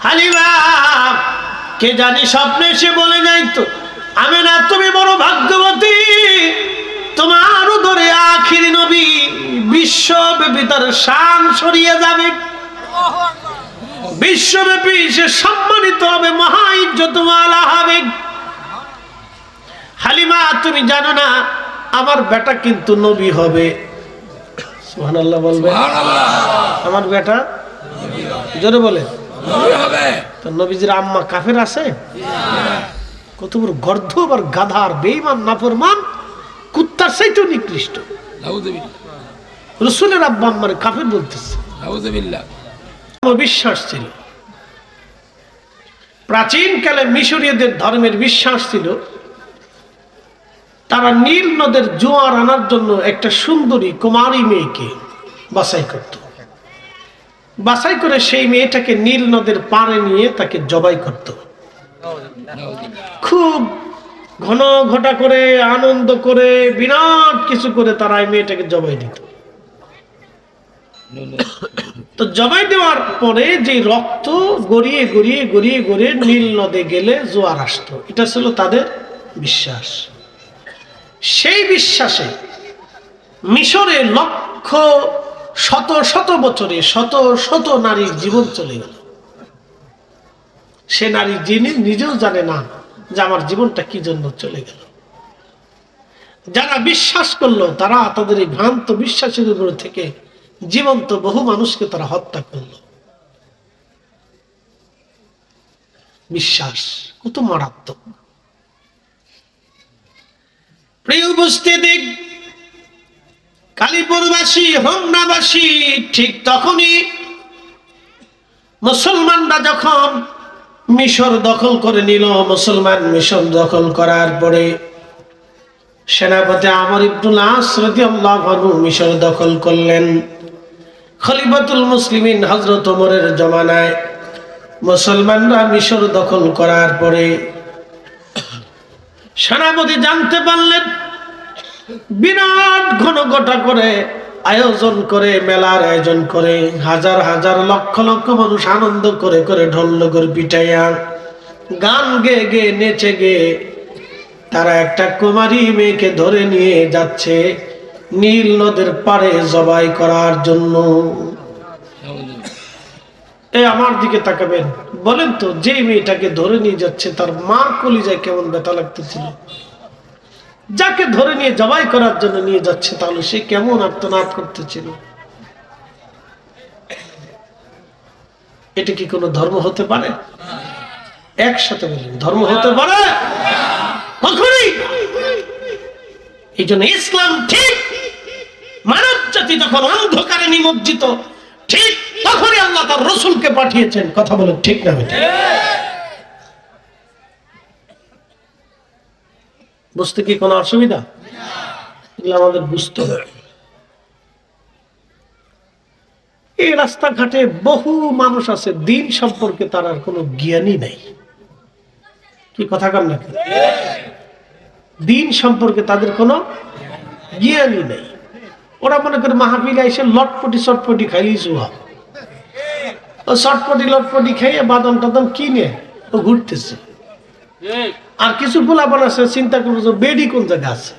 হালিমা কে জানি স্বপ্নে এসে বলে যাইতো, আমেনা তুমি বড় ভাগ্যবতী, তোমার উদরে আখিরি নবী, বিশ্বব্যাপী তার শান ছড়িয়ে যাবে, বিশ্বব্যাপী সে সম্মানিত হবে, মহা ইজ্জতওয়ালা হবে। হালিমা তুমি জানো না আমার বেটা কিন্তু নবী হবে। সুবহানাল্লাহ বলবে, আমার বেটা জোরে বলে তো। নবীজির আম্মা কাফের আছে? কত বড় গর্ধব আর গাধার বেঈমান নাফরমান কুত্তার চাইতে নিকৃষ্ট। রাসূলের আব্বা আম্মার কাফের বলতেছে। বিশ্বাস ছিল, প্রাচীন কালে মিশরীয়দের ধর্মের বিশ্বাস ছিল তারা নীল নদের জোয়ার আনার জন্য একটা সুন্দরী কুমারী মেয়েকে বাছাই করত, বাছাই করে সেই মেয়েটাকে নীল নদের পাড়ে নিয়ে তাকে জবাই করত। খুব ঘন ঘটা করে আনন্দ করে বিরাট কিছু করে তারা এই মেয়েটাকে জবাই দিত। তো জবাই দেওয়ার পরে যে রক্ত গড়িয়ে গড়িয়ে গড়িয়ে গড়িয়ে নীল নদে গেলে জোয়ার আসতো, এটা ছিল তাদের বিশ্বাস। সেই বিশ্বাসে মিশরে লক্ষ শত শত বছরে শত শত নারীর জীবন চলে গেল। সে নারী যিনি নিজেও জানে না যে আমার জীবনটা কি জন্য চলে গেল। যারা বিশ্বাস করলো তারা তাদের এই ভ্রান্ত বিশ্বাসের উপর থেকে জীবন্ত বহু মানুষকে তারা হত্যা করলো। বিশ্বাস কত মারাত্মক। প্রিয় উপস্থিতি, কালীপুরবাসী হোমনাবাসী ঠিক তখনই মুসলমানরা যখন মিশর দখল করে নিল, মুসলমান মিশর দখল করার পরে সেনাপতি আমর ইবনুল আস রাদিয়াল্লাহু আনহু মিশর দখল করলেন। খলিফাতুল মুসলিমিন হযরত ওমরের জমানায় মুসলমানরা মিশর দখল করার পরে সেনাপতি জানতে পারলেন, বিরাট ঘনঘটা করে আয়োজন করে, মেলার আয়োজন করে, হাজার হাজার লক্ষ লক্ষ মানুষ আনন্দ করে করে ঢোল নগর পিটাইয়া গান গেয়ে গেয়ে নেচে গেয়ে তারা একটা কুমারী মেয়েকে ধরে নিয়ে যাচ্ছে নীল নদের পাড়ে জবাই করার জন্য। আমার দিকে তাকাবেন, বলেন তো যে মেয়েটাকে ধরে নিয়ে যাচ্ছে তার মার কলিজায় কেমন ব্যথা লাগতেছিল? যাকে ধরে নিয়ে জবাই করার জন্য নিয়ে যাচ্ছে তাহলে সে কেমন আর্তনাদ করতেছিল? এটা কি কোনো ধর্ম হতে পারে? একসাথে বলেন, ধর্ম হতে পারে? কখনোই। এই জন্য ইসলাম ঠিক, মানব জাতি যখন অন্ধকারে নিমজ্জিত ঠিক তখনই আল্লাহ তার রাসূলকে পাঠিয়েছেন। কথা বলেন ঠিক না? বুঝতে কি কোনো অসুবিধা? এগুলো আমাদের বুঝতে হবে। এই রাস্তাঘাটে বহু মানুষ আছে দিন সম্পর্কে তার আর কোনো জ্ঞানই নাই। কি কথা কন না? দিন সম্পর্কে তাদের কোনো জ্ঞানই নেই। ওরা মনে করে মাহফিলে এসে লটপটি চটপটি খাইলেই জোয়া। ও চটপটি লটপটি খাইয়ে বাদাম টাদাম কিনে ও ঘুরতেছে। আর কিছু গোলাপান আছে চিন্তা করবো যে বেডি কোন জায়গা আছে,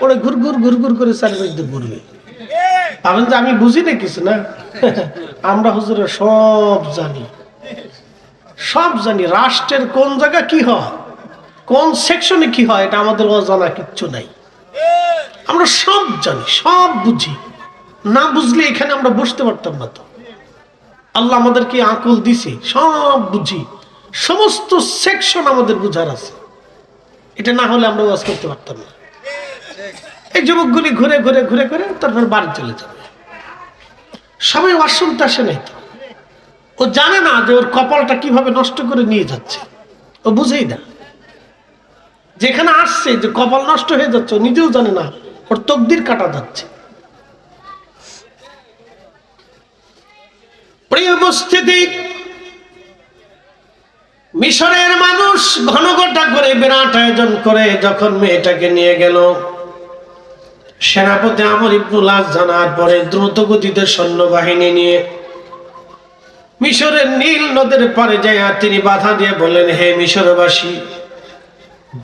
ওরা ঘুর ঘুর ঘুর ঘুর করে চারিদিকে ঘুরবে। ভাবেন যে আমি বুঝি না কিছু না? আমরা হুজুরের সব জানি, সব জানি। রাষ্ট্রের কোন জায়গা কি হয়, কোন সেকশনে কি হয়, এটা আমাদের অজানা কিচ্ছু নাই। আমরা সব জানি, সব বুঝি। না বুঝলে এখানে আমরা বসতে পারতাম না। তো আল্লাহ আমাদেরকে আকল দিছে, সব বুঝি, সমস্ত সেকশন আমাদের বুঝার আছে। এটা না হলে আমরা ওয়াজ করতে পারতাম না। এই যুবকগুলি ঘুরে ঘুরে ঘুরে ঘুরে তারপর বাড়ি চলে যাবে। সবাই ওয়াজ শুনতে আসে নাই তো। ও জানে না যে ওর কপালটা কিভাবে নষ্ট করে নিয়ে যাচ্ছে, ও বুঝেই না। যেখানে আসছে যে কপাল নষ্ট হয়ে যাচ্ছে ও নিজেও জানে না, ওর তকদির কাটা যাচ্ছে। প্রিয় উপস্থিতি, মিশরের মানুষ ঘনঘটা করে বিরাট আয়োজন করে যখন মেয়েটাকে নিয়ে গেল, সেনাপতি আমর ইবনুল আস জানার পরে দ্রুত গতিতে সৈন্যবাহিনী নিয়ে মিশরের নীল নদের পারে যায় তিনি বাধা দিয়ে বললেন, হে মিশরবাসী,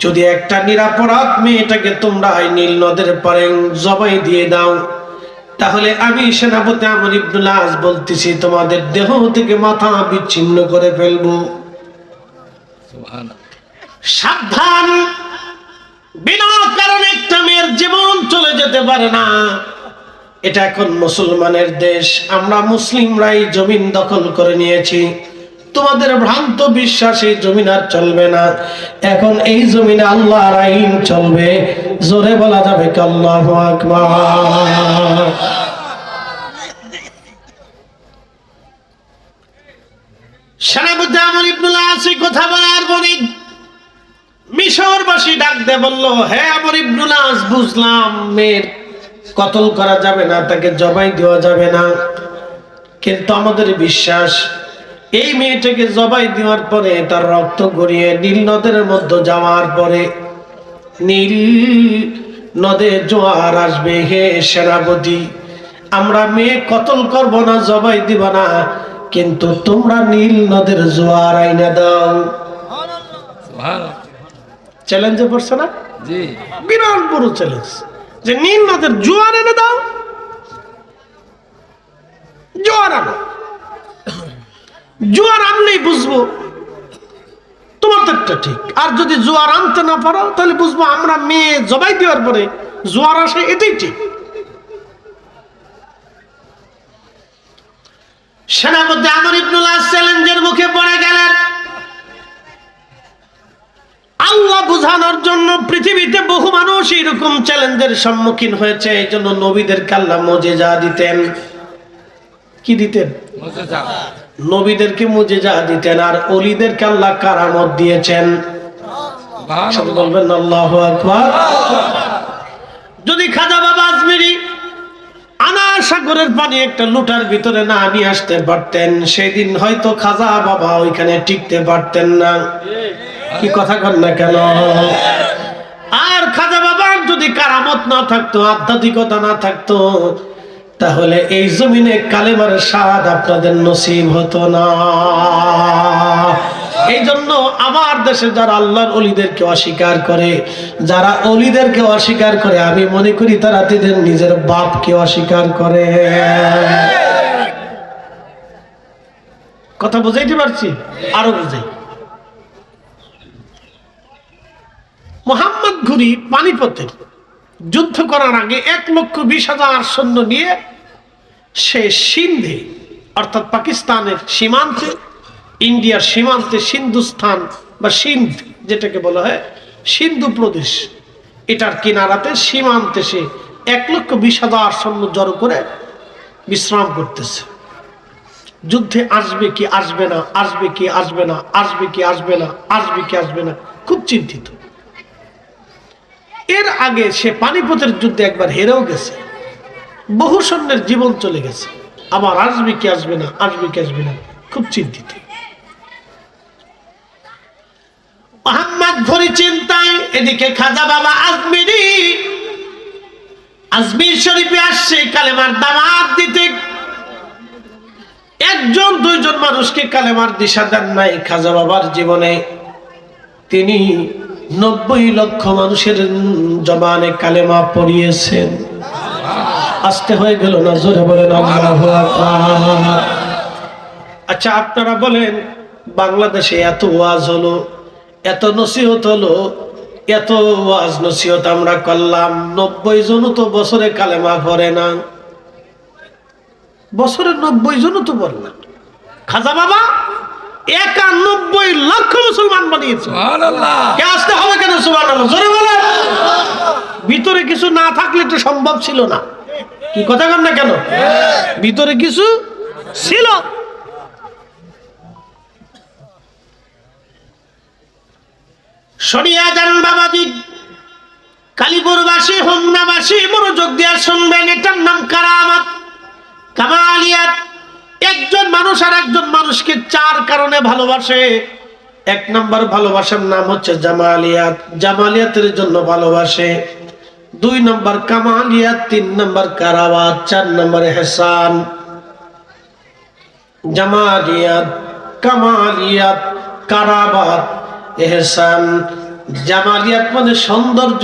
যদি একটা নিরাপরাধ মেয়েটাকে তোমরা নীল নদের পারে জবাই দিয়ে দাও, তাহলে আমি সেনাপতি আমর ইবনুল আস বলতেছি তোমাদের দেহ থেকে মাথা বিচ্ছিন্ন করে ফেলবো। সাবধান, বিনা কারণে একটা মেয়ের জীবন চলে যেতে পারে না। এটা এখন মুসলমানের দেশ, আমরা মুসলিমরাই জমিন দখল করে নিয়েছি। তোমাদের ভ্রান্ত বিশ্বাস এই জমিন আর চলবে না। এখন এই জমিনে আল্লাহর আইন চলবে। জোরে বলা যাবে কি আল্লাহু আকবার। সেনাপতি আমর ইবনুল আস কথা বলার পরে মিশরবাসী ডাক দিয়ে বলল, হে আমর ইবনুল আস, বুঝলাম মেয়ের কতল করা যাবে না, তাকে জবাই দেওয়া যাবে না, কিন্তু আমাদের বিশ্বাস এই মেয়েটাকে জবাই দেওয়ার পরে তার রক্ত গড়িয়ে নীল নদের মধ্যে যাওয়ার পরে নীল নদে জোয়ার আসবে। হে সেনাপতি, আমরা মেয়ে কতল করব না, জবাই দিব না, কিন্তু তোমরা নীল নদের জোয়ার আইনা দাও। চ্যালেঞ্জে পড়ছে না? জি, বিরাট বড় চ্যালেঞ্জ যে নীল নদের জোয়ার এনে দাও। জোয়ার আনো, জোয়ার আনলেই বুঝবো তোমার তো ঠিক। আর যদি জোয়ার আনতে না পারো তাহলে বুঝবো আমরা মেয়ে জবাই দেওয়ার পরে জোয়ার আসে, এটাই ঠিক। সেনাপতি আমর ইবনুল আস চ্যালেঞ্জের মুখে পড়ে গেলেন। আল্লাহ বুঝানোর জন্য পৃথিবীতে বহু মানুষ এরকম চ্যালেঞ্জের সম্মুখীন হয়েছে, এই জন্য নবীদেরকে আল্লাহ মুজিজা দিতেন। কি দিতেন? নবীদেরকে মুজিজা দিতেন, আর ওলিদেরকে আল্লাহ কারামত দিয়েছেন। বলবেন আল্লাহু আকবার। যদি খাজা বাবা আজমিরি আনার সাগরের পানি একটা লোটার ভিতরে না নিয়ে আসতে পারতেন, সেদিন হয়তো খাজা বাবা ওইখানে টিকতে পারতেন না। কি কথা কন না কেন? আর খাজা বাবার যদি কারামত না থাকতো, আধ্যাত্মিকতা না থাকতো, তাহলে এই জমিনে কালেমার স্বাদ আপনাদের নসিব হতো না। এই জন্য আমার দেশে যারা আল্লাহর ওলিদেরকে অস্বীকার করে, যারা ওলিদেরকে অস্বীকার করে, আমি মনে করি তারা তাদের নিজের বাপকে অস্বীকার করে। কথা বুঝাইতে পারছি? আরো বুঝাই। মোহাম্মদ ঘুরি পানিপথের যুদ্ধ করার আগে 1,20,000 সৈন্য নিয়ে সে সিন্ধে অর্থাৎ পাকিস্তানের সীমান্তে, ইন্ডিয়ার সীমান্তে, সিন্ধুস্থান বা সিন্ধ যেটাকে বলা হয় সিন্ধু প্রদেশ, এটার কিনারাতে সীমান্তে সে 1,20,000 সৈন্য জড়ো করে বিশ্রাম করতেছে। যুদ্ধে আসবে কি আসবে না, আসবে কি আসবে না, আসবে কি আসবে না, আসবে কি আসবে না, খুব চিন্তিত। এর আগে সে পানিপথের যুদ্ধে একবার হেরেও গেছে, বহু সৈন্যের জীবন চলে গেছে, আবার আসবে কি আসবে না, আসবে কি আসবে না, খুব চিন্তিত। মোহাম্মদ ঘুরি চিন্তায়, এদিকে খাজা বাবা আজমিরি আজমির শরীফে আসছে কালেমার দাওয়াত দিতে। একজন দুইজন মানুষকে কালেমার দিশা দেন নাই খাজা বাবার জীবনে। তিনি 90 লক্ষ মানুষের জবানে কালেমা পড়িয়েছেন। আসতে হয়ে গেল না? জোরে বলেন আল্লাহু আকবার। আচ্ছা আপনারা বলেন, বাংলাদেশে এত ওয়াজ হলো, এত নসিহত হলো, এত ওয়াজ নসিহত আমরা করলাম, 90 জনও তো বছরে কালেমা পড়ে না। বছরে 90 জনও তো পড়ে না। খাজা বাবা 91 লক্ষ মুসলমান বানিয়েছে। সুবহানাল্লাহ। কে আসতে হবে কেন? সুবহানাল্লাহ জোরে বলেন। ভিতরে কিছু না থাকলে তো সম্ভব ছিল না। কি কথা কন না কেন? ভিতরে কিছু ছিল। শরিয়া জান বাবাজি, কালীপুরবাসী, হোমনাবাসী মনোযোগ দিয়ে শুনবেন, এটার নাম কারামাত, কামালিয়াত। একজন মানুষ আর একজন মানুষকে 4 কারণে ভালোবাসে। 1 নম্বর ভালোবাসার নাম হচ্ছে জামালিয়াত, জামালিয়াতের জন্য ভালোবাসে। 2 নম্বর কামালিয়াত, 3 নম্বর কারামাত, 4 নম্বর ইহসান। জামালিয়াত, কামালিয়াত, কারাবাত, এহসান। জামালিয়াত মানে সৌন্দর্য,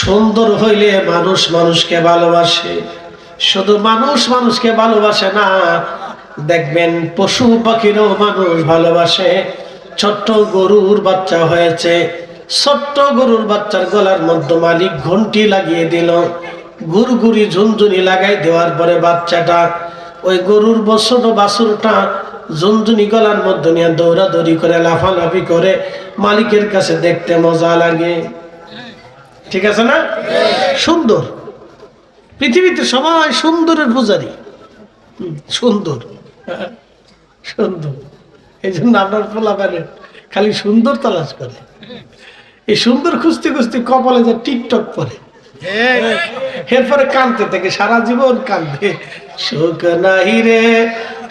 সুন্দর হইলে মানুষ মানুষকে ভালোবাসে। শুধু মানুষ মানুষকে ভালোবাসে না, দেখবেন পশু পাখিরও মানুষ ভালোবাসে। ছোট্ট গরুর বাচ্চা হয়েছে, ছোট্ট গরুর বাচ্চার গলার মধ্যে মালিক ঘন্টি লাগিয়ে দিল, গুড়গুড়ি ঝুনঝুনি লাগাই দেওয়ার পরে বাচ্চাটা ওই গরুর ছোট বাছুরটা ঝুনঝুনি গলার মধ্যে নিয়ে দৌড়াদৌড়ি করে লাফালাফি করে, মালিকের কাছে দেখতে মজা লাগে। ঠিক আছে না? সুন্দর। পৃথিবীতে সবাই সুন্দরের পূজারী। সুন্দর সুন্দর, এই জন্য আপনার পোলাপানে খালি সুন্দর তালাশ করে। এই সুন্দর খুঁজতে খুঁজতে কপালে যে টিকটক পরে, এরপরে কাঁদতে থেকে সারা জীবন কাঁদবে। সুখ নাই রে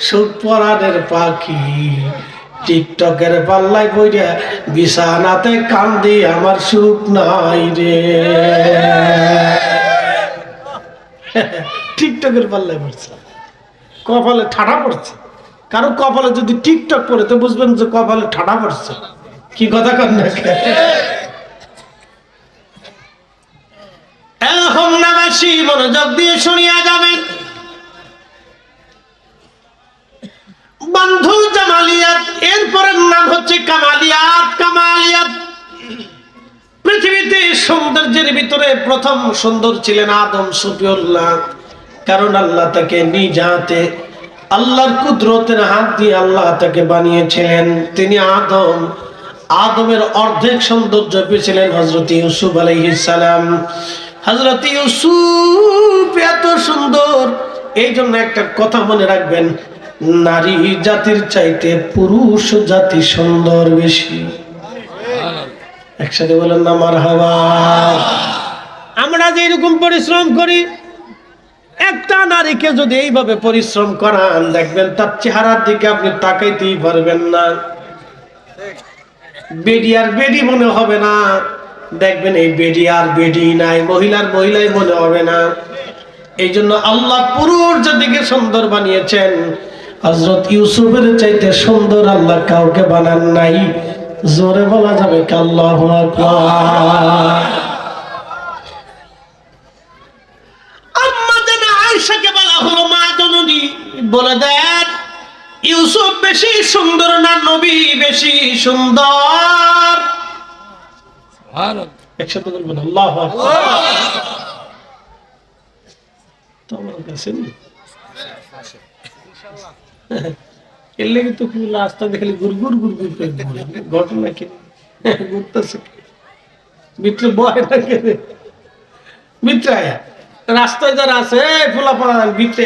সুখ পরাণের পাখি, টিকটকের পাল্লায় বইরা বিছানাতে কান্দি আমার সুখ নাই রে। টিকটকের পাল্লায় পড়ছে, কপালে ঠাডা পড়ছে। কারো কপালে যদি টিকটক পড়ে তো বুঝবেন যে কপালে ঠাডা পড়ছে। কি কথা কন না? এখন নামাসি মনোযোগ দিয়ে শুনিয়া যাবেন। বন্ধু জামালিয়াত, এরপরের নাম হচ্ছে কামালিয়াত। কামালিয়াত, পৃথিবীতে সৌন্দর্যের ভিতরে প্রথম সুন্দর ছিলেন আদম সুফিউল্লাহ। কারণ আল্লাহ তাকে নিজ হাতে, আল্লাহর কুদরতের হাত দিয়ে আল্লাহ তাকে বানিয়েছিলেন। তিনি আদম, আদমের অর্ধেক সৌন্দর্য পেয়েছিলেন হযরত ইউসুফ আলাইহিস সালাম। হযরত ইউসুফ এত সুন্দর, এই জন্য একটা কথা মনে রাখবেন, নারী জাতির চাইতে পুরুষ জাতি সুন্দর বেশি। একসাথে বলেন না মারহাবা। আমরা যে এরকম পরিশ্রম করি, একটা নারীকে যদি এইভাবে পরিশ্রম করান, দেখবেন তার চেহারার দিকে আপনি তাকাইতেই পারবেন না। বেডি আর বেডি মনে হবে না, দেখবেন এই বেডি আর বেডি নাই, মহিলার মহিলাই মনে হবে না। এই জন্য আল্লাহ পুরুষ জাতিকে সুন্দর বানিয়েছেন। হযরত ইউসুফের চাইতে সুন্দর আল্লাহ কাউকে বানান নাই। জোরে বলা যাবে আল্লাহু আকবার। আম্মা জান আয়েশাকে বলা হলো মা জননী, বলে দেন ইউসুফ বেশি সুন্দর না নবী বেশি সুন্দর? একসাথে বলবেন আল্লাহু আকবার। তোমার কাছে এর লেগে তো খুব রাস্তা দেখলে গুড়গুড় গুড়গুড় করে ঘুরে, ঘটনা কি ঘুরতেছে ভিতরে বয় না কেনে ভিতরে রাস্তায় যারা আছে ফুলা পান ভিতরে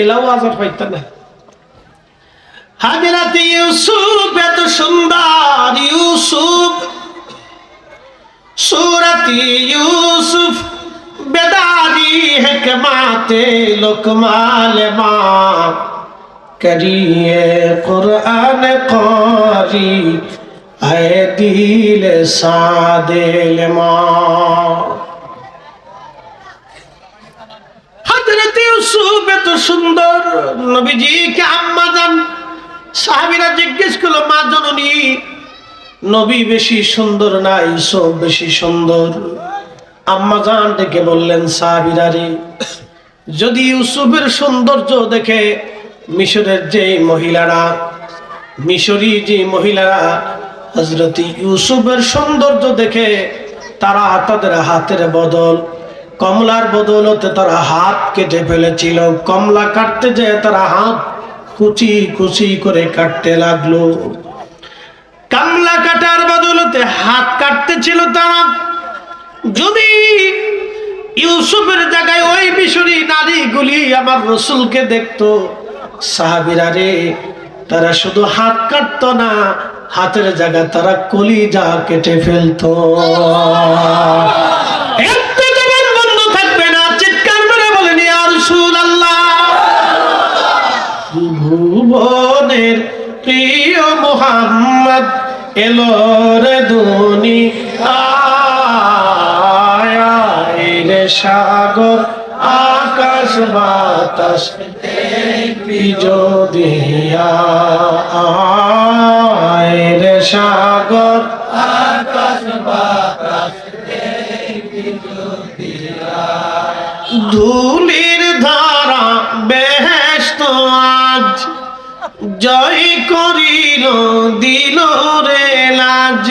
এলাও আজাদ পাইতা না। হযরত ইউসুফ এত সুন্দর, ইউসুফ सूरत यूसुफ बेदारी हिकमाते लुकमाल माँ करिए कुरान कारी आए दिल सादिल माँ। हजरत यूसुफ এত সুন্দর, নবীজি কে আম্মা জান সাহাবীরা জিজ্ঞেস করলো মা জননী নবী বেশি সুন্দর না ইউসুফ বেশি সুন্দর? আম্মা জান ডেকে বললেন সাহাবীরা রে, যদি ইউসুফের সৌন্দর্য দেখে মিশরের যে মহিলারা, মিশরি যে মহিলারা হযরত ইউসুফের সৌন্দর্য দেখে তারা তাদের হাতের বদল কমলার বদলতে তারা হাত কেটে ফেলেছিল। কমলা কাটতে যেয়ে তারা হাত কুচি কুচি করে কাটতে লাগলো। কমলা কাটার বদলতে হাত কাটতে ছিল তারা। যদি ইউসুফের জায়গায় ওই মিশরি নারীগুলি আমার রাসূলকে দেখতো, সাহাবীরা রে, তারা শুধু হাত কাটতো না, হাতের জায়গায় তারা কলিজা কেটে ফেলতো। একটু জবান বন্ধ থাকবে না, চিৎকার করে বলেন ইয়া রাসূলুল্লাহ। ভুবনের প্রিয় মুহাম্মদ এলো রে দুনিয়ায় রে, সাগর আকাশ বাতাস বিজোদিয়া আয় রে সাগর আকাশ বাতাস ধুলির ধারা বেহেশত আজ জয় করিল দিল রে লাজ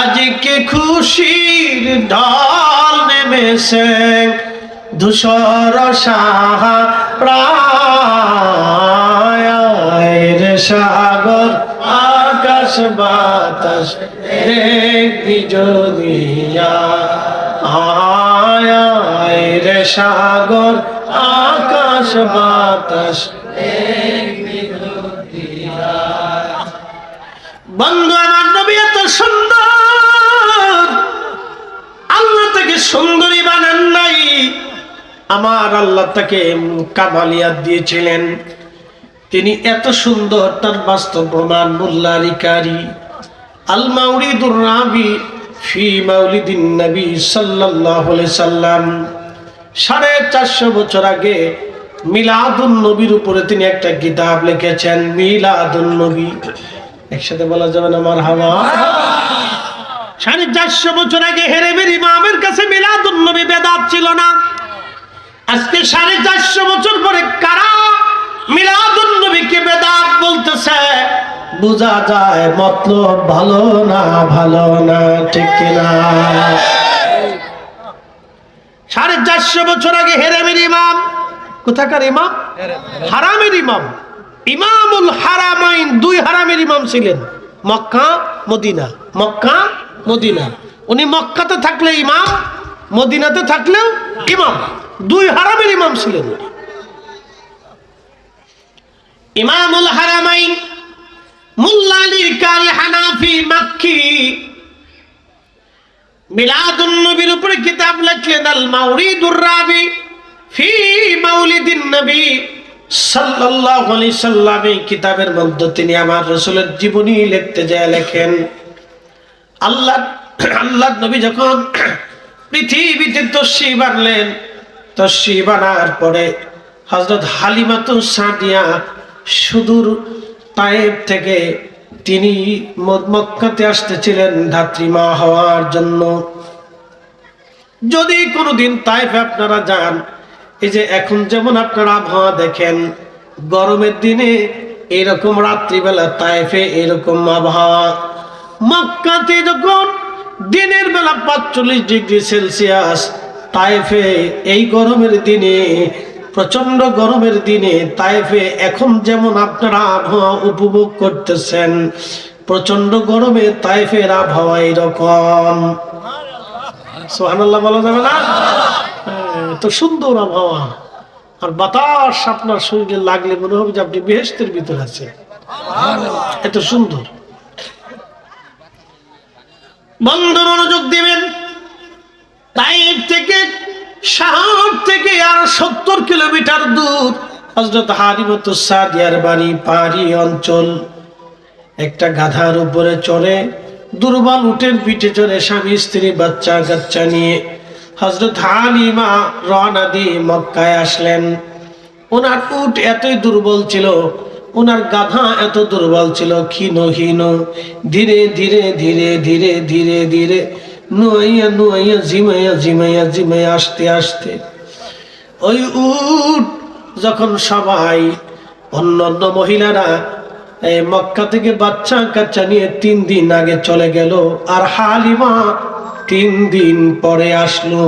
আজকে খুশির ঢল নেমেছে ধূসর সাহারায় সাগর আকাশ বাতাস দেখবি যদিয়া আয় রে সাগর আকাশ বাতাস বন্ধু আমার নবী এত সুন্দর, আল্লাহ তাকে সুন্দরী বানান নাই, আমার আল্লাহ তাকে কামালিয়াত দিয়েছিলেন। তিনি এত সুন্দর, তার বাস্তব প্রমাণ মোল্লা আলী কারি আল মাউরিদুর রাবি ফি মাউলিদিন নবী সাল্লাল্লাহু আলাইহি সাল্লাম 450 বছর আগে মিলাদুন নবীর উপরে তিনি একটা কিতাব লিখেছেন, মিলাদুন নবী। একসাথে বলা যাবে না মারহাবা? 450 বছর আগে হেরেমের ইমামের কাছে মিলাদুন নবী বেদাত ছিল না। আজকে 450 বছর পরে কারা মিলাদুন নবীকে বেদাত বলতেছে? বোঝা যায় মতলব ভালো না, ভালো না, ঠিক কিনা? 450 বছর আগে হেরেমের ইমাম, কোথাকার ইমাম? হারামের ইমাম, ইমামুল হারামাইন, 2 হারামের ইমাম ছিলেন, মক্কা মদিনা, মক্কা মদিনা। উনি মক্কাতে থাকলে ইমাম, মদিনাতে থাকলেও ইমাম, 2 হারামের ইমাম ছিলেন। ইমামুল হারামাইন মোল্লা আলী কারি হানাফি মাক্কি মিলাদুন নবীর উপরে কিতাব লিখলেন, আল মাউরিদুর রাবি ফি মাউলিদিন নবী সাল্লাল্লাহু আলাইহি সাল্লাম। এই কিতাবের মধ্যে তিনি আমার রাসূলের জীবনী লিখতে যায় লেখেন, আল্লাহ নবী যখন পৃথিবীতে তশরীফ আনলেন, তশরীফ আনার পরে হযরত হালিমাতুস সাদিয়া সুদূর তায়েফ থেকে তিনি মক্কাতে আসতেছিলেন ধাত্রীমা হওয়ার জন্য। যদি কোনোদিন তায়েফে আপনারা যান, এই যে এখন যেমন আপনারা আবহাওয়া দেখেন, গরমের দিনে এরকম, রাত্রিবেলা তায়েফে এরকম আবহাওয়া। মক্কাতে যখন দিনের বেলা 45 ডিগ্রি সেলসিয়াস, তায়েফে এই গরমের দিনে, প্রচন্ড গরমের দিনে তায়েফে এখন যেমন আপনারা আবহাওয়া উপভোগ করতেছেন, প্রচন্ড গরমে তায়েফের আবহাওয়া এরকম। সুবহানাল্লাহ বলা যাবে না? এত সুন্দর আবহাওয়া, আর বাতাস আপনার শরীরে লাগলে মনে হবে যে আপনি বেহেশতের ভিতর আছে, এত সুন্দর। বন্ধু মনোযোগ দিবেন, তায়েফ থেকে, শহর থেকে আর 70 কিলোমিটার দূর হযরত হালিমাতুস সাদিয়ার বাড়ি, পাহাড়ি অঞ্চল। একটা গাধার উপরে চড়ে, দুর্বল উটের পিঠে চড়ে স্বামী স্ত্রী বাচ্চা কাচ্চা নিয়ে হযরত হালিমা রওনা দিয়ে মক্কায় আসলেন। ওনার উট এতই দুর্বল ছিল, ওনার গাধা এত দুর্বল ছিল, ক্ষীণ, ধীরে ধীরে ধীরে ধীরে ধীরে ধীরে নুয়াইয়া নুয়াইয়া ঝিমাইয়া ঝিমাইয়া ঝিমাইয়া আস্তে আস্তে ওই উট যখন সবাই অন্য মহিলারা এই মক্কা থেকে বাচ্চা কাচ্চা নিয়ে 3 দিন আগে চলে গেল, আর হালিমা 3 দিন পরে আসলো।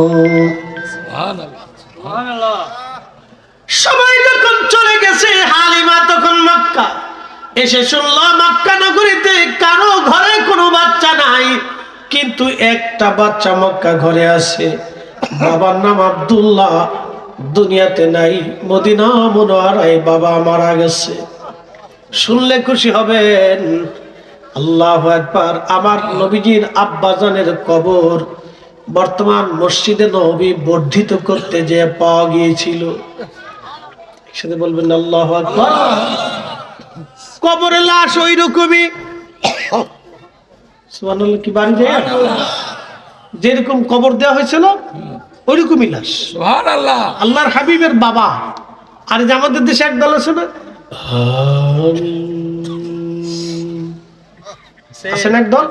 সবাই যখন চলে গেছে, হালিমা তখন মক্কা এসে শুনল মক্কা নগরীতে কারো ঘরে কোনো বাচ্চা নাই, কিন্তু একটা বাচ্চা মক্কা ঘরে আছে, বাবার নাম আব্দুল্লাহ, দুনিয়াতে নাই, মদিনা মুনওয়ারায় বাবা মারা গেছে। শুনলে খুশি হবেন। আল্লাহু আকবার। আমার নবীজির আব্বাজানের কবর বর্তমান মসজিদে নববী বর্ধিত করতে যে পাওয়া গিয়েছিল, একসাথে বলবেন আল্লাহু আকবার। কবরের লাশ ওই রকমই, সুবহানাল্লাহ, কি বাড়ি যায় যেরকম কবর দেওয়া হয়েছিল ওই রকমই লাশ। সুবহানাল্লাহ। আল্লাহর হাবিবের বাবা। আর যে আমাদের দেশে একদল আছে না, আছেন একদল,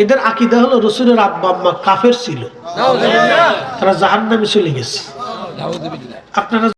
এদের আকীদা হলো রাসূলের আব্বা আম্মা কাফের ছিল, তারা জাহান্নামে চলে গেছে। আপনারা